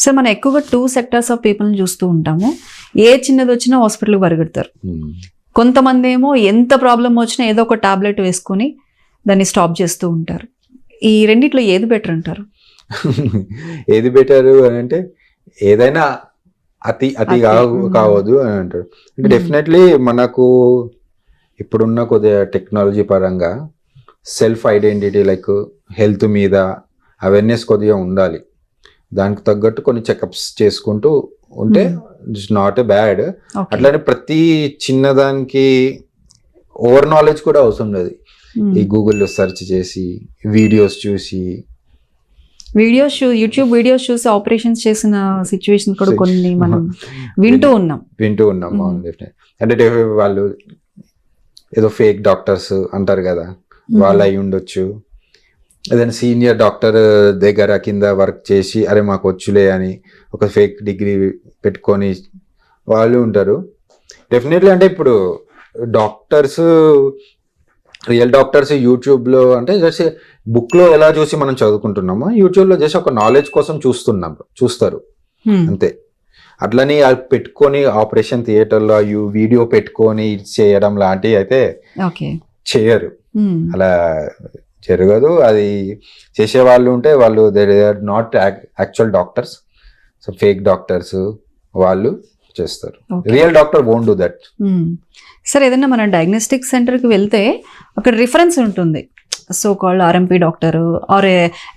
Sir మనం ఎక్కువగా 2 sectors of పీపుల్ని చూస్తూ ఉంటాము. ఏ చిన్నది వచ్చినా హాస్పిటల్కి పరిగెడతారు. కొంతమంది ఏమో ఎంత ప్రాబ్లం వచ్చినా ఏదో ఒక టాబ్లెట్ వేసుకొని దాన్ని స్టాప్ చేస్తూ ఉంటారు. ఈ రెండిట్లో ఏది బెటర్ అంటారు? ఏది బెటర్ అని అంటే ఏదైనా అతి కావద్దు అని అంటారు. డెఫినెట్లీ మనకు ఇప్పుడున్న కొద్దిగా టెక్నాలజీ పరంగా సెల్ఫ్ ఐడెంటిటీ లైక్ హెల్త్ మీద అవేర్నెస్ కొద్దిగా ఉండాలి. దానికి తగ్గట్టు కొన్ని చెకప్స్ చేసుకుంటూ ఉంటే ఇట్స్ నాట్ ఎ బ్యాడ్. అట్లానే ప్రతి చిన్నదానికి ఓవర్ నాలెడ్జ్ కూడా అవసరం లేదు. ఈ గూగుల్లో సెర్చ్ చేసి వీడియోస్ చూసి యూట్యూబ్ వీడియోస్ చూసి ఆపరేషన్స్ చేసిన సిచ్యువేషన్ కూడా కొన్ని మనం వింటూ ఉన్నాం. అంటే వాళ్ళు ఏదో ఫేక్ డాక్టర్స్ అంటారు కదా, వాళ్ళు అయి ఉండొచ్చు. ఏదైనా సీనియర్ డాక్టర్ దగ్గర కింద వర్క్ చేసి అరే మాకు వచ్చులే అని ఒక ఫేక్ డిగ్రీ పెట్టుకొని వాళ్ళు ఉంటారు. డెఫినెట్లీ అంటే ఇప్పుడు డాక్టర్స్ రియల్ డాక్టర్స్ యూట్యూబ్లో అంటే జస్ట్ బుక్లో ఎలా చూసి మనం చదువుకుంటున్నామో యూట్యూబ్లో జస్ట్ ఒక నాలెడ్జ్ కోసం చూస్తారు అంతే. అట్లని పెట్టుకొని ఆపరేషన్ థియేటర్లో వీడియో పెట్టుకొని చేయడం లాంటివి అయితే చేయరు. అలా జరగదు. అది చేసే వాళ్ళు ఉంటే వాళ్ళు they are not actual doctors. So fake doctors వాళ్ళు చేస్తారు. Real doctor won't do that. Sir ఏదైనా మన డయాగ్నోస్టిక్ సెంటర్కి వెళ్తే అక్కడ రిఫరెన్స్ ఉంటుంది, so called RMP doctor or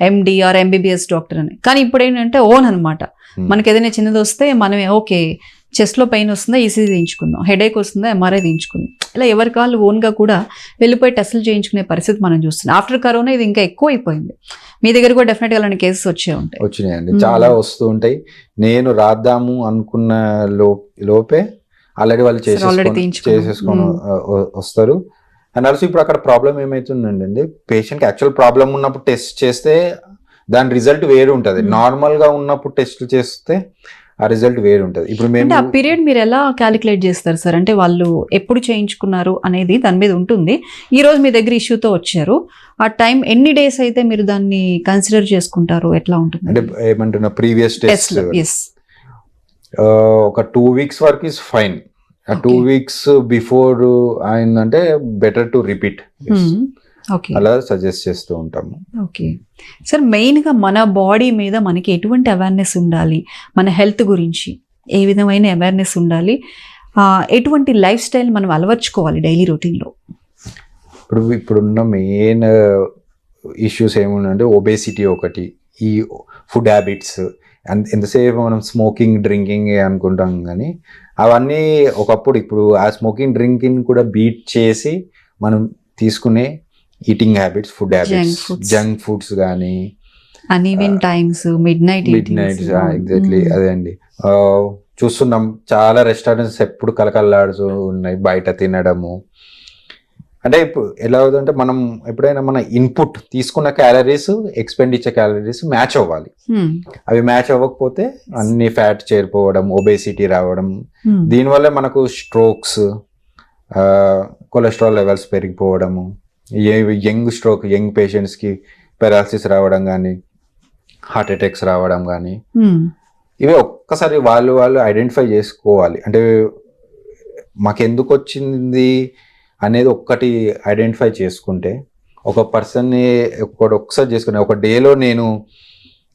MD or MBBS doctor అని. కానీ ఇప్పుడు ఏంటంటే ఓన్ అనమాట. మనకి ఏదైనా చిన్నది వస్తే మనమే ఓకే చెస్ట్లో పెయిన్ వస్తుందా ఈసీజీ తీయించుకుందాం, హెడేక్ వస్తుందా ఎంఆర్ఐ తీయించుకుందాం, ఇలా ఎవరి కాళ్ళు ఓన్గా కూడా వెళ్ళిపోయి టెస్టులు చేయించుకునే పరిస్థితి మనం చూస్తున్నాం. ఆఫ్టర్ కరోనా ఇది ఇంకా ఎక్కువ అయిపోయింది. మీ దగ్గర కూడా డెఫినెట్గా అలాంటి కేసెస్ వచ్చినాయండి, చాలా వస్తూ ఉంటాయి. నేను రాద్దాము అనుకున్న లోపే ఆల్రెడీ వాళ్ళు చేసేసుకొని వస్తారు. అండ్ ఆల్సో ఇప్పుడు అక్కడ ప్రాబ్లం ఏమవుతుందండి, పేషెంట్కి యాక్చువల్ ప్రాబ్లం ఉన్నప్పుడు టెస్ట్ చేస్తే దాని రిజల్ట్ వేరు ఉంటుంది. నార్మల్గా ఉన్నప్పుడు టెస్ట్ చేస్తే ఆ రిజల్ట్ వేరు ఉంటుంది. ఇప్పుడు మేము ఆ పీరియడ్ మీరు ఎలా క్యాలిక్యులేట్ చేస్తారు సార్? అంటే వాళ్ళు ఎప్పుడు చేయించుకున్నారు అనేది దాని మీద ఉంటుంది. ఈ రోజు మీ దగ్గర ఇష్యూతో వచ్చారు, ఆ టైం ఎన్ని డేస్ అయితే మీరు దాన్ని కన్సిడర్ చేసుకుంటారు, ఎట్లా ఉంటుంది? అంటే ఏమంటున్నా ప్రీవియస్ టెస్ట్ ఒక 2 weeks వరకు ఇస్ ఫైన్. 2 weeks బిఫోర్ అయిందంటే బెటర్ టు రిపీట్, అలా సజెస్ట్ చేస్తూ ఉంటాము. ఓకే సార్, మెయిన్గా మన బాడీ మీద మనకి ఎటువంటి అవేర్నెస్ ఉండాలి, మన హెల్త్ గురించి ఏ విధమైన అవేర్నెస్ ఉండాలి, ఎటువంటి లైఫ్ స్టైల్ మనం అలవర్చుకోవాలి డైలీ రొటీన్లో? ఇప్పుడున్న మెయిన్ ఇష్యూస్ ఏముందంటే ఒబేసిటీ ఒకటి, ఈ ఫుడ్ హ్యాబిట్స్. ఎంతసేపు మనం స్మోకింగ్ డ్రింకింగ్ అనుకుంటాం కానీ అవన్నీ ఒకప్పుడు ఇప్పుడు ఆ స్మోకింగ్ డ్రింకింగ్ కూడా బీట్ చేసి మనం తీసుకునే eating habits, food habits, junk foods కానీ uneven times, midnight exactly అదే అండి. చూస్తున్నాం చాలా రెస్టారెంట్స్ ఎప్పుడు కలకల్లాడుతూ ఉన్నాయి బయట తినడము. అంటే ఇప్పుడు ఎలా అవుతుందంటే మనం ఎప్పుడైనా మన ఇన్పుట్ తీసుకున్న క్యాలరీస్ ఎక్స్పెండిచర్ క్యాలరీస్ మ్యాచ్ అవ్వాలి. అవి మ్యాచ్ అవ్వకపోతే అన్ని ఫ్యాట్ చేరిపోవడం, ఒబేసిటీ రావడం, దీనివల్ల మనకు స్ట్రోక్స్, కొలెస్ట్రాల్ లెవెల్స్ పెరిగిపోవడము, యంగ్ పేషెంట్స్కి పెరాలసిస్ రావడం కానీ, హార్ట్ అటాక్స్ రావడం కానీ, ఇవి ఒక్కసారి వాళ్ళు ఐడెంటిఫై చేసుకోవాలి. అంటే మాకెందుకు వచ్చింది అనేది ఒక్కటి ఐడెంటిఫై చేసుకుంటే, ఒక పర్సన్ని ఒకసారి చేసుకునే ఒక డేలో నేను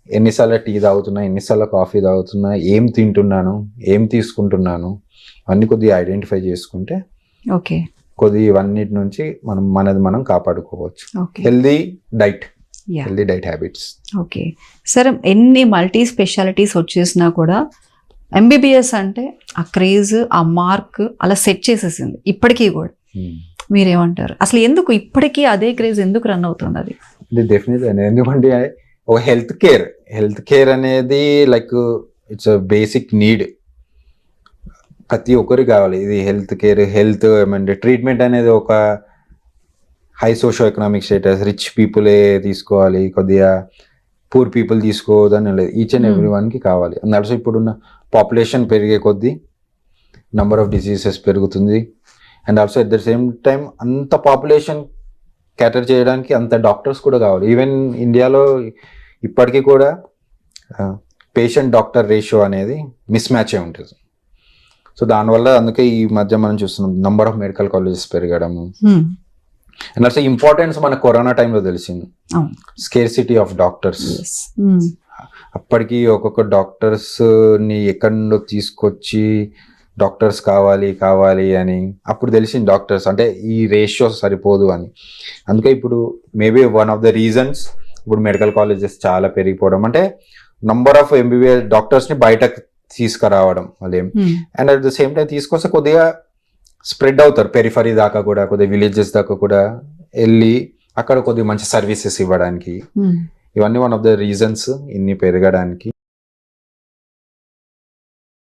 ఎన్నిసార్లు టీ తాగుతున్నా, ఎన్నిసార్లు కాఫీ తాగుతున్నా, ఏం తింటున్నాను, ఏం తీసుకుంటున్నాను అన్ని కొద్దిగా ఐడెంటిఫై చేసుకుంటే ఓకే కొద్ది ఇవన్నిటి నుంచి మనం కాపాడుకోవచ్చు. Healthy diet habits. Okay sir, ఎన్ని మల్టీ స్పెషాలిటీస్ వచ్చేసినా కూడా ఎంబీబీఎస్ అంటే ఆ క్రేజ్, ఆ మార్క్ అలా సెట్ చేసేసింది ఇప్పటికీ కూడా. మీరేమంటారు అసలు, ఎందుకు ఇప్పటికీ అదే క్రేజ్ ఎందుకు రన్ అవుతుంది? అది డెఫినెట్లీ ఎందుకంటే ఒక హెల్త్ కేర్ అనేది లైక్ ఇట్స్ బేసిక్ నీడ్, ప్రతి ఒక్కరికి కావాలి. ఇది హెల్త్ కేర్, హెల్త్ ఏమంటే ట్రీట్మెంట్ అనేది ఒక high socio economic status, rich పీపులే తీసుకోవాలి, కొద్దిగా పూర్ పీపుల్ తీసుకోవద్దని లేదు, ఈచ్ అండ్ ఎవ్రీ వన్కి కావాలి. అండ్ ఆల్సో ఇప్పుడున్న పాపులేషన్ పెరిగే కొద్దీ నంబర్ ఆఫ్ డిసీజెస్ పెరుగుతుంది. And also at the same time అంత పాపులేషన్ క్యాటర్ చేయడానికి అంత డాక్టర్స్ కూడా కావాలి. ఈవెన్ ఇండియాలో ఇప్పటికీ కూడా పేషెంట్ డాక్టర్ రేషియో అనేది మిస్ మ్యాచ్ అయి ఉంటుంది. సో దానివల్ల అందుకే ఈ మధ్య మనం చూస్తున్నాం నంబర్ ఆఫ్ మెడికల్ కాలేజెస్ పెరగడము. అండ్ ఆల్సో ఇంపార్టెన్స్ మన కరోనా టైంలో తెలిసింది, స్కేర్సిటీ ఆఫ్ డాక్టర్స్. అప్పటికి ఒక్కొక్క డాక్టర్స్ ని ఎక్కడి నుండో తీసుకొచ్చి డాక్టర్స్ కావాలి అని అప్పుడు తెలిసింది డాక్టర్స్ అంటే ఈ రేషియో సరిపోదు అని. అందుకే ఇప్పుడు maybe one of the reasons ఇప్పుడు మెడికల్ కాలేజెస్ చాలా పెరిగిపోవడం అంటే నంబర్ ఆఫ్ ఎంబీబీఎస్ డాక్టర్స్ ని బయటకు తీసుకురావడం అదేం. And at the same time తీసుకొస్తే కొద్దిగా స్ప్రెడ్ అవుతారు పెరిఫరీ దాకా కూడా, కొద్దిగా విలేజెస్ దాకా కూడా వెళ్ళి అక్కడ కొద్దిగా మంచి సర్వీసెస్ ఇవ్వడానికి. ఇవన్నీ వన్ ఆఫ్ ద రీజన్స్ ఇన్ని పెరగడానికి.